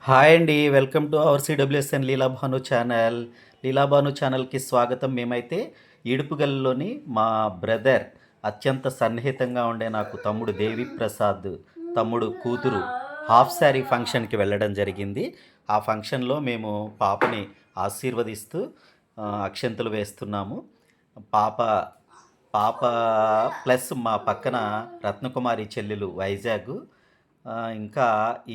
Hi అండి. Welcome to our CWSN Leelabhanu channel. Leelabhanu ఛానల్‌కి స్వాగతం. మేమైతే ఈడుపుగల్లులోని మా బ్రదర్ అత్యంత సన్నిహితంగా ఉండే నాకు తమ్ముడు దేవిప్రసాద్ తమ్ముడు కూతురు హాఫ్ శారీ ఫంక్షన్‌కి వెళ్ళడం జరిగింది. ఆ ఫంక్షన్‌లో మేము పాపని ఆశీర్వదిస్తూ అక్షింతలు వేస్తున్నాము. పాప పాప ప్లస్ మా పక్కన రత్నకుమారి చెల్లెలు వైజాగ్. ఇంకా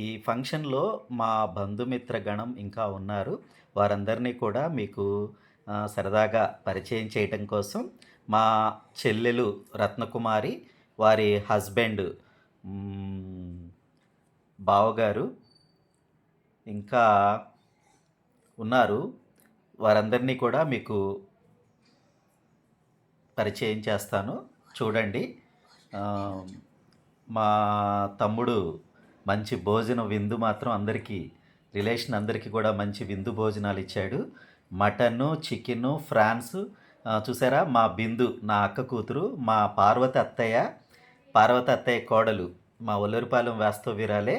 ఈ ఫంక్షన్‌లో మా బంధుమిత్ర గణం ఇంకా ఉన్నారు. వారందరినీ కూడా మీకు సరదాగా పరిచయం చేయటం కోసం మా చెల్లెలు రత్నకుమారి, వారి హస్బెండ్ బావగారు ఇంకా ఉన్నారు. వారందరినీ కూడా మీకు పరిచయం చేస్తాను. చూడండి. మా తమ్ముడు మంచి భోజనం విందు మాత్రం అందరికీ రిలేషన్ అందరికీ కూడా మంచి విందు భోజనాలు ఇచ్చాడు. Mutton, chicken, prawns. చూసారా మా బిందు నా అక్క కూతురు, మా పార్వతి అత్తయ్య కోడలు మా ఒల్లూరుపాలెం వాస్తవ్యురాలే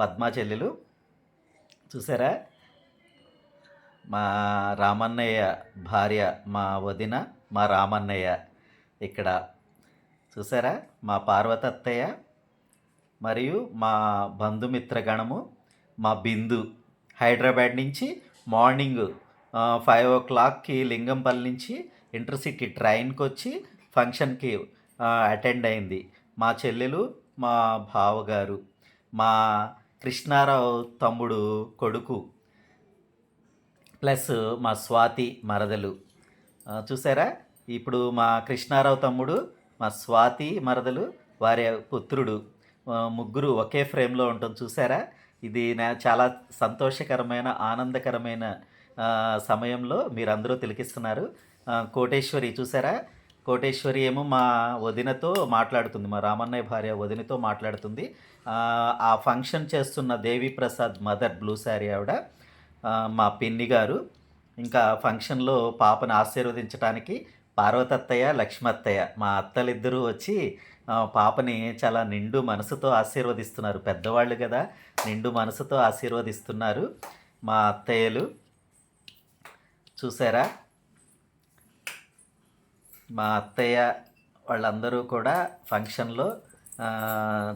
పద్మ చెల్లెలు. చూసారా మా రామన్నయ్య భార్య మా వదిన, మా రామన్నయ్య ఇక్కడ చూసారా మా పార్వతి అత్తయ్య మరియు మా బంధుమిత్రగణము. మా బిందు హైదరాబాద్ నుంచి మార్నింగ్ 5 o'clockకి లింగంపల్లి నుంచి ఇంటర్సిటీ ట్రైన్కి వచ్చి ఫంక్షన్కి అటెండ్ అయింది. మా చెల్లెలు, మా బావగారు, మా కృష్ణారావు తమ్ముడు కొడుకు ప్లస్ మా స్వాతి మరదలు. చూసారా ఇప్పుడు మా కృష్ణారావు తమ్ముడు, మా స్వాతి మరదలు, వారి పుత్రుడు, ముగ్గురు ఒకే ఫ్రేమ్లో ఉంటాం. చూసారా ఇది చాలా సంతోషకరమైన ఆనందకరమైన సమయంలో మీరందరూ తిలకిస్తున్నారు. కోటేశ్వరి చూసారా, కోటేశ్వరి ఏమో మా వదినతో మాట్లాడుతుంది, మా రామన్నయ్య భార్య వదినతో మాట్లాడుతుంది. ఆ ఫంక్షన్ చేస్తున్న దేవిప్రసాద్ మదర్ బ్లూ శారీ ఆవిడ మా పిన్ని గారు. ఇంకా ఫంక్షన్లో పాపను ఆశీర్వదించడానికి పార్వతత్తయ్య, లక్ష్మత్తయ్య మా అత్తలిద్దరూ వచ్చి పాపని చాలా నిండు మనసుతో ఆశీర్వదిస్తున్నారు. పెద్దవాళ్ళు కదా, నిండు మనసుతో ఆశీర్వదిస్తున్నారు మా అత్తయ్యలు. చూసారా మా అత్తయ్య వాళ్ళందరూ కూడా ఫంక్షన్లో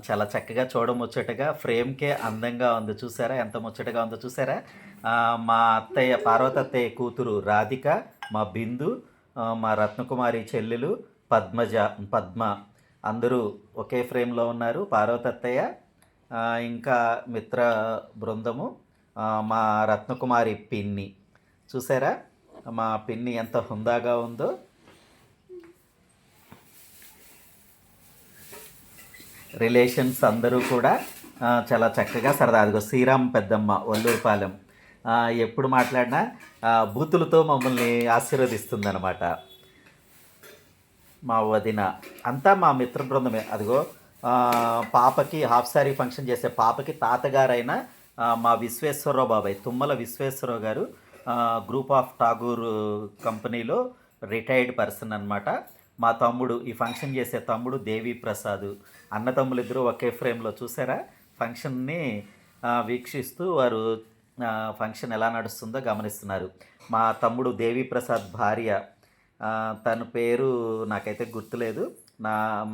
చాలా చక్కగా చూడముచ్చటగా ఫ్రేమ్కే అందంగా ఉంది. చూసారా ఎంత ముచ్చటగా ఉందో చూసారా. మా అత్తయ్య పార్వతత్తయ్య కూతురు రాధిక, మా బిందు, మా రత్నకుమారి చెల్లెలు పద్మ అందరూ ఒకే ఫ్రేమ్లో ఉన్నారు. పార్వతత్తయ్య ఇంకా మిత్ర బృందము, మా రత్నకుమారి పిన్ని. చూసారా మా పిన్ని ఎంత హుందాగా ఉందో. రిలేషన్స్ అందరూ కూడా చాలా చక్కగా సరదా. అదిగో శ్రీరామ్ పెద్దమ్మ ఒల్లూరుపాలెం ఎప్పుడు మాట్లాడినా బూతులతో మమ్మల్ని ఆశీర్వదిస్తుందన్నమాట. మా వదిన అంతా మా మిత్ర బృందమే. అదిగో పాపకి హాఫ్ శారీ ఫంక్షన్ చేసే పాపకి తాతగారైన మా విశ్వేశ్వరరావు బాబాయ్, తుమ్మల విశ్వేశ్వరరావు గారు గ్రూప్ ఆఫ్ ఠాగూర్ కంపెనీలో రిటైర్డ్ పర్సన్ అనమాట. మా తమ్ముడు, ఈ ఫంక్షన్ చేసే తమ్ముడు దేవిప్రసాద్. అన్నతమ్ములిద్దరూ ఒకే ఫ్రేమ్లో చూసారా ఫంక్షన్ని వీక్షిస్తూ వారు ఫంక్షన్ ఎలా నడుస్తుందో గమనిస్తున్నారు. మా తమ్ముడు దేవిప్రసాద్ భార్య, తన పేరు నాకైతే గుర్తులేదు,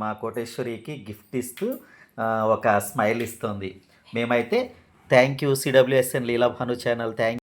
మా కోటేశ్వరికి గిఫ్ట్ ఇస్తూ ఒక స్మైల్ ఇస్తుంది. మేమైతే thank you CWSN Leelabhanu channel. Thank